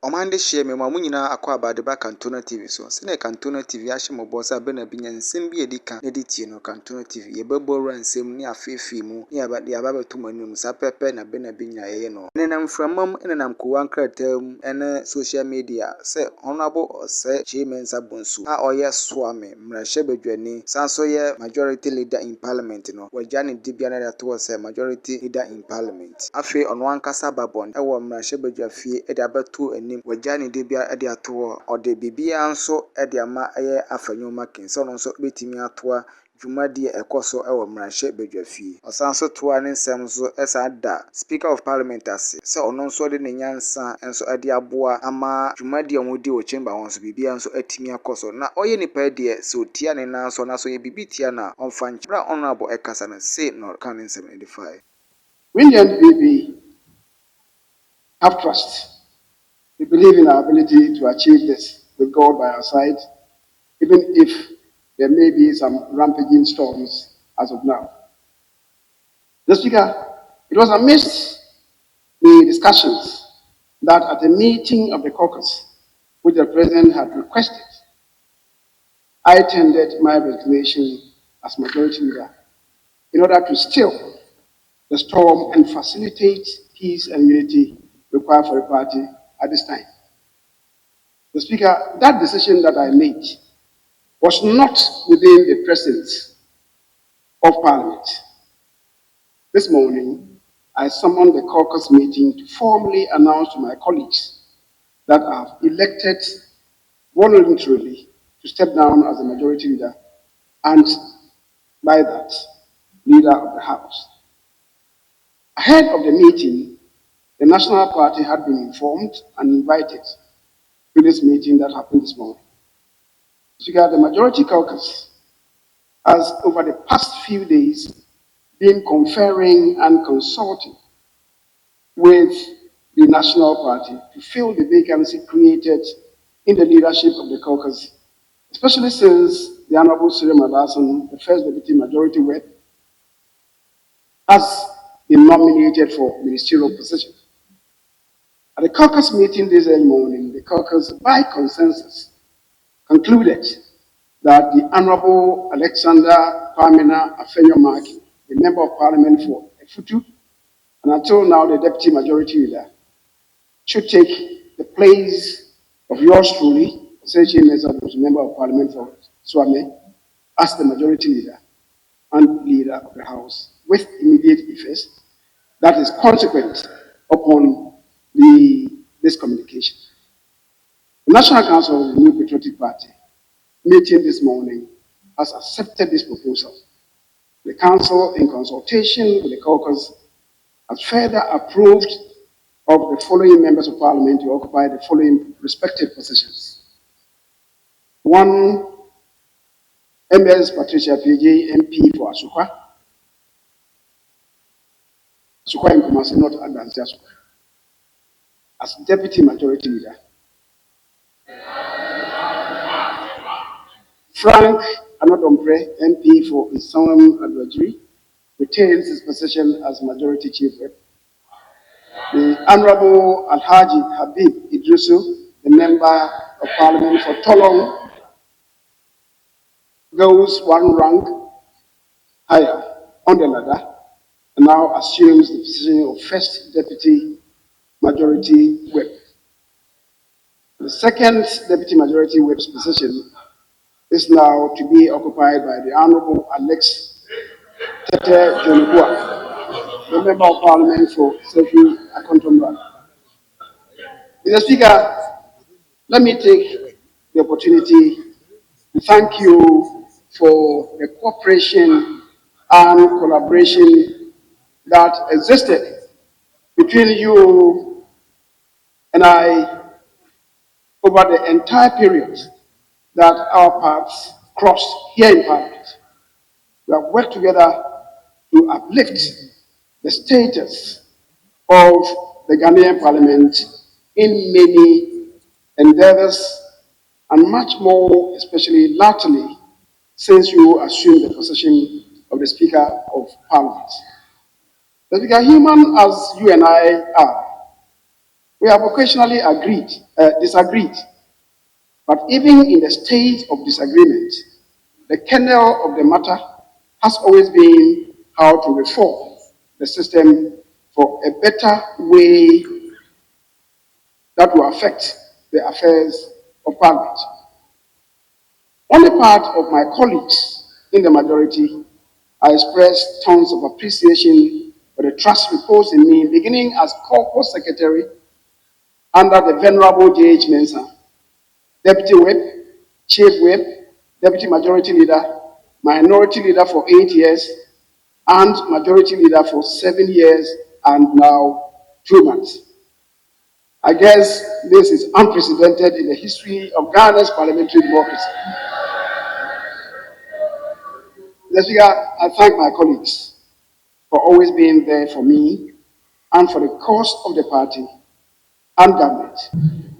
Omande share me mamunyina akwa abadeba Kantona TV so. Sene Kantona TV ahye mobosa be na binya nsem bi edika na ditie no Kantona TV. Ye bebo ra nsem ni afefi mu. Ni abade ababeto manum sa pepe na be na binya ye no. Ne nam framam ene nam ko wankratam ene social media se honorable Osei Kyei-Mensah Bonsu a oye swame mrahye badwani sanso ye majority leader in parliament no. Wagya ne dibia na to se majority leader in parliament. Afi ono ankasa babon e wo mrahye badwafie e de abeto wagya ne dibia e de ato ode bibia nso e de ama eye afanyoma kenso no nso betimi atoa dwumadi ekoso e wo mrahye badwafie osanso toa ne nsem so esa da speaker of parliament ase se ono nso de ne nyansa enso e de aboa ama dwumadi omudi o chamber wonso bibia nso atimi akoso na oye nipa de so tia ne na so ye bibitia na onfanche bra honorable ekasa na say no kan 785. We in the NPP have trust. We believe in our ability to achieve this with God by our side, even if there may be some rampaging storms as of now. Mr. Speaker, it was amidst the discussions that at a meeting of the caucus, which the President had requested, I tendered my resignation as Majority Leader in order to still the storm and facilitate peace and unity required for the party at this time. Mr. Speaker, that decision that I made was not within the presence of Parliament. This morning, I summoned the caucus meeting to formally announce to my colleagues that I have elected voluntarily to step down as the Majority Leader and, by that, Leader of the House. Ahead of the meeting, the National Party had been informed and invited to this meeting that happened this morning. Speaker, the Majority Caucus has, over the past few days, been conferring and consulting with the National Party to fill the vacancy created in the leadership of the caucus, especially since the Honorable Sir Madason, the first Deputy Majority Whip, has been nominated for ministerial position. At the caucus meeting this early morning, the caucus, by consensus, concluded that the Honorable Alexander Kwamena Afenyo-Markin, the Member of Parliament for Efutu, and until now the Deputy Majority Leader, should take the place of yours truly, Osei Kyei-Mensah Bonsu, Member of Parliament for Swame, as the Majority Leader and Leader of the House, with immediate effect that is consequent upon this communication. The National Council of the New Patriotic Party, meeting this morning, has accepted this proposal. The Council, in consultation with the caucus, has further approved of the following members of Parliament to occupy the following respective positions. 1, Ms. Patricia PJ, MP for Asukwa. Asukwa in Kumasi, not Adansi Asukwa. As Deputy Majority Leader. Frank Anodompre, MP for Isam Adwajiri, retains his position as Majority Chief Whip. The Honorable Alhaji Habib Idrisu, the Member of Parliament for Tolong, goes one rank higher on the ladder and now assumes the position of First Deputy Majority Whip. The second Deputy Majority Whip's position is now to be occupied by the Honorable Alex Tete Jonibua, the Member of Parliament for Sefi Akontomra. Mr. Speaker, let me take the opportunity to thank you for the cooperation and collaboration that existed between you and I over the entire period that our paths crossed here in Parliament. We have worked together to uplift the status of the Ghanaian Parliament in many endeavors and much more, especially latterly, since you assumed the position of the Speaker of Parliament. The Speaker, human as you and I are, We have occasionally disagreed, but even in the state of disagreement, the kernel of the matter has always been how to reform the system for a better way that will affect the affairs of Parliament. On the part of my colleagues in the majority, I express tons of appreciation for the trust reposed in me, beginning as Corporate Secretary under the Venerable Kyei-Mensah, Deputy Whip, Chief Whip, Deputy Majority Leader, Minority Leader for 8 years, and Majority Leader for 7 years and now 2 months. I guess this is unprecedented in the history of Ghana's parliamentary democracy. Mr. Speaker, I thank my colleagues for always being there for me and for the cause of the party and government.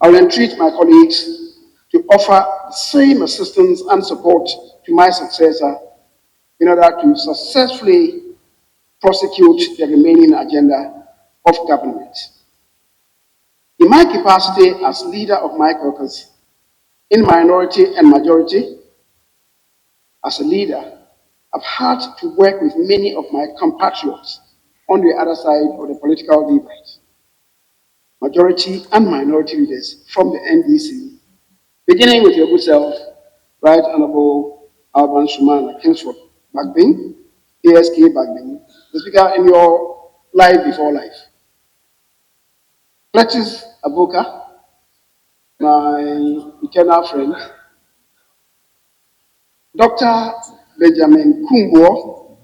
I will entreat my colleagues to offer the same assistance and support to my successor in order to successfully prosecute the remaining agenda of government. In my capacity as leader of my caucus, in minority and majority, as a leader, I've had to work with many of my compatriots on the other side of the political divide, majority and minority leaders from the NDC, beginning with your good self, Right Honorable Alban Shumana Kingsford Bagbin, ASK Bagbin, the Speaker, in your life before life. Cletus Aboka, my eternal friend, Dr. Benjamin Kumbo,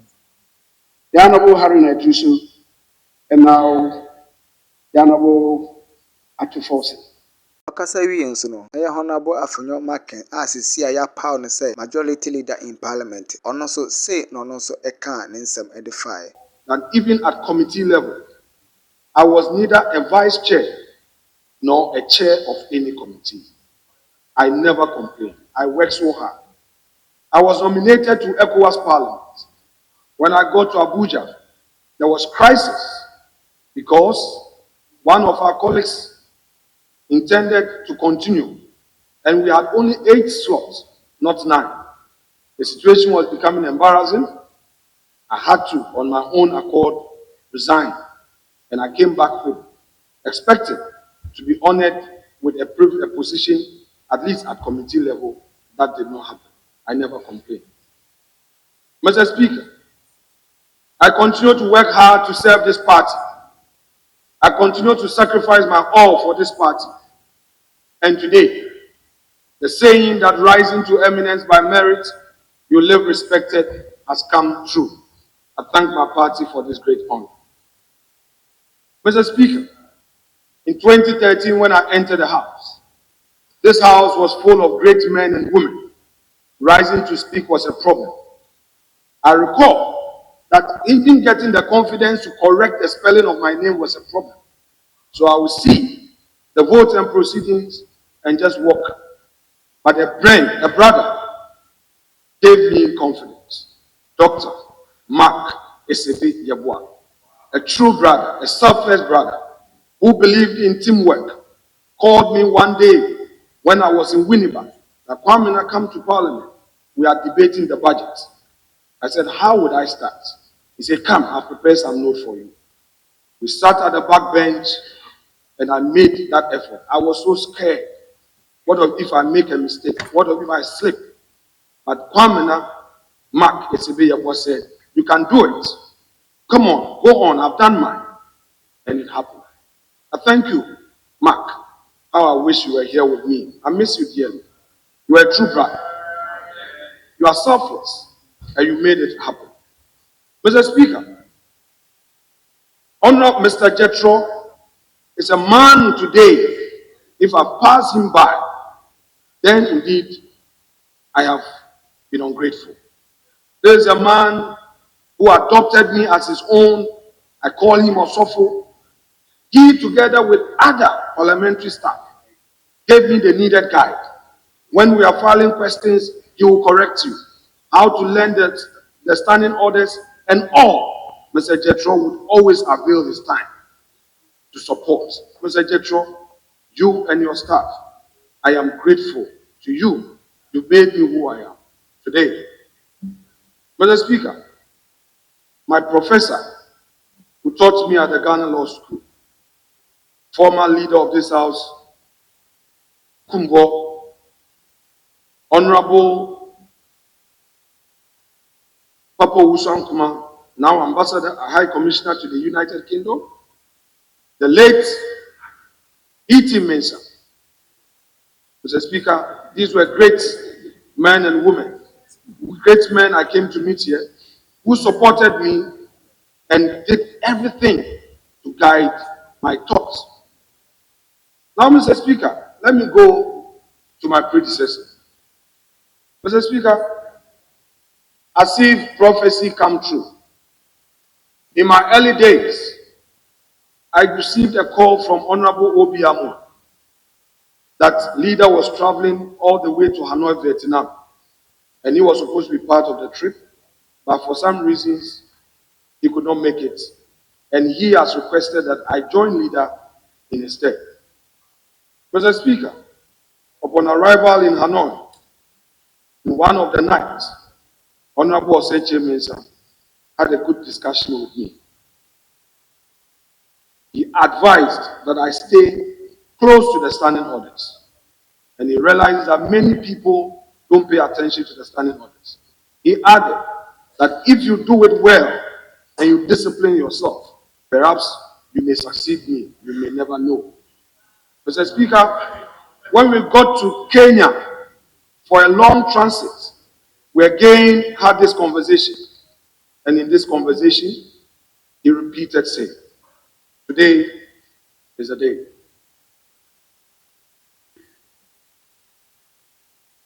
the Honorable Harry Naitusu, and now the Honorable Atufosin. Wakasa wiye nso no eye honorable afonyo maken asisi a ya paw ne say majority leader in parliament ono so say no no so eka ne nsem edify And even at committee level, I was neither a vice chair nor a chair of any committee. I never complained. I worked so hard. I was nominated to ECOWAS Parliament. When I got to Abuja, there was crisis because one of our colleagues intended to continue, and we had only 8 slots, not 9. The situation was becoming embarrassing. I had to, on my own accord, resign, and I came back home, expecting to be honored with a position, at least at committee level. That did not happen. I never complained. Mr. Speaker, I continue to work hard to serve this party. I continue to sacrifice my all for this party. And today, the saying that rising to eminence by merit, you live respected, has come true. I thank my party for this great honor. Mr. Speaker, in 2013, when I entered the House, this House was full of great men and women. Rising to speak was a problem. I recall that even getting the confidence to correct the spelling of my name was a problem. So I would see the votes and proceedings and just walk. But a brother, gave me confidence. Dr. Mark Esebi Yabua, a true brother, a selfless brother, who believed in teamwork, called me one day when I was in Winnipeg, that Kwame and I come to Parliament. We are debating the budget. I said, how would I start? He said, come, I've prepared some notes for you. We sat at the back bench and I made that effort. I was so scared. What if I make a mistake? What if I slip? But Kwame Mark Esebi said, you can do it. Come on, go on, I've done mine. And it happened. I thank you, Mark. How I wish you were here with me. I miss you dearly. You are a true brother. You are selfless, and you made it happen. Mr. Speaker, Honorable Mr. Jethro is a man today. If I pass him by, then indeed I have been ungrateful. There is a man who adopted me as his own. I call him Osofo. He, together with other parliamentary staff, gave me the needed guide. When we are filing questions, he will correct you. How to learn the standing orders and all. Mr. Jethro would always avail his time to support. Mr. Jetro, you and your staff, I am grateful to you. You made me who I am today. Mr. Speaker, my professor who taught me at the Ghana Law School, former leader of this house, Kumbo, Honorable Papa Wusan Kuma, now Ambassador, High Commissioner to the United Kingdom, the late E.T. Mensah. Mr. Speaker, these were great men and women, great men I came to meet here, who supported me and did everything to guide my thoughts. Now, Mr. Speaker, let me go to my predecessor. Mr. Speaker, as if prophecy come true. In my early days, I received a call from Honorable Obiamo that leader was traveling all the way to Hanoi, Vietnam, and he was supposed to be part of the trip, but for some reasons, he could not make it. And he has requested that I join leader in his stead. Mr. Speaker, upon arrival in Hanoi, in one of the nights, Honorable Osei Kyei-Mensah had a good discussion with me. He advised that I stay close to the standing orders. And he realized that many people don't pay attention to the standing orders. He added that if you do it well and you discipline yourself, perhaps you may succeed me, you may never know. Mr. Speaker, when we got to Kenya for a long transit, we again had this conversation. And in this conversation, he repeated saying, today is a day.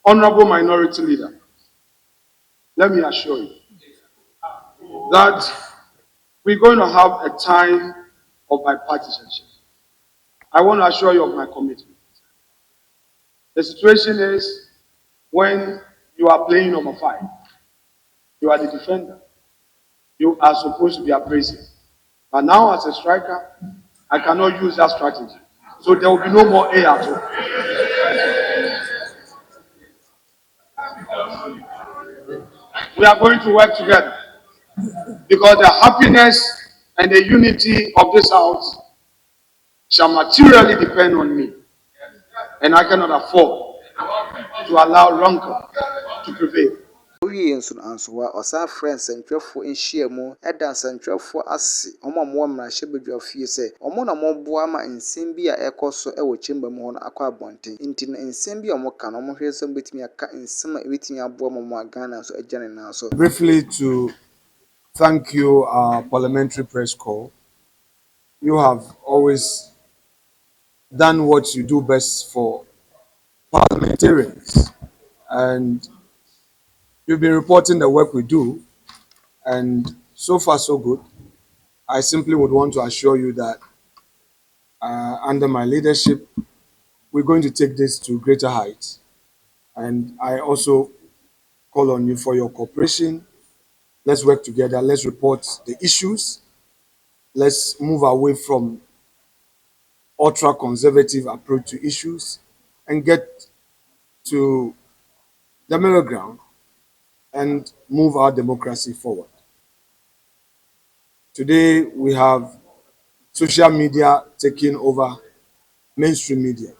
Honorable Minority Leader, let me assure you that we're going to have a time of bipartisanship. I want to assure you of my commitment. The situation is when you are playing number 5, you are the defender. You are supposed to be appraising. But now as a striker, I cannot use that strategy. So there will be no more A at all. We are going to work together because the happiness and the unity of this house shall materially depend on me. And I cannot afford to allow rancor to prevail. Owie nso no ansowa ɔsan frɛ nsɛntwerɛfoɔ nhyiamu ɛda nsɛntwerɛfoɔ ase ɔmo a mo mmarahyɛbadwa fie sɛ ɔmo na moboa ma nsɛm bi a ɛkɔ so ɛwɔ chamber mu hɔ no akɔ abɔnten nti no nsɛm bi a ɔmo ka no ɔmo hwɛ sɛ betumi aka nsɛm a ebetumi aboa mo a Ghana so agya ne nan so. Briefly to thank you, our parliamentary press corps. You have always done what you do best for parliamentarians, and you've been reporting the work we do, and so far so good. I simply would want to assure you that under my leadership, we're going to take this to greater heights, and I also call on you for your cooperation. Let's work together. Let's report the issues. Let's move away from ultra-conservative approach to issues and get to the middle ground and move our democracy forward. Today, we have social media taking over mainstream media.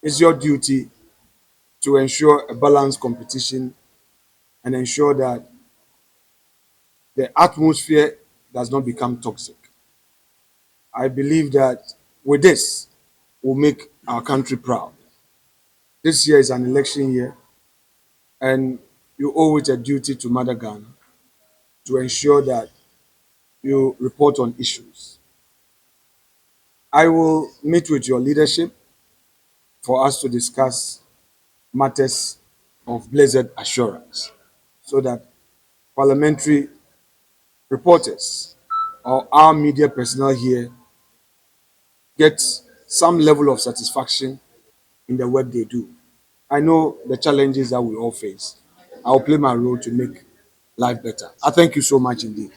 It's your duty to ensure a balanced competition and ensure that the atmosphere does not become toxic. I believe that with this, we'll make our country proud. This year is an election year, and you owe it a duty to Mother Ghana to ensure that you report on issues. I will meet with your leadership for us to discuss matters of blessed assurance so that parliamentary reporters or our media personnel here get some level of satisfaction in the work they do. I know the challenges that we all face. I'll play my role to make life better. I thank you so much indeed.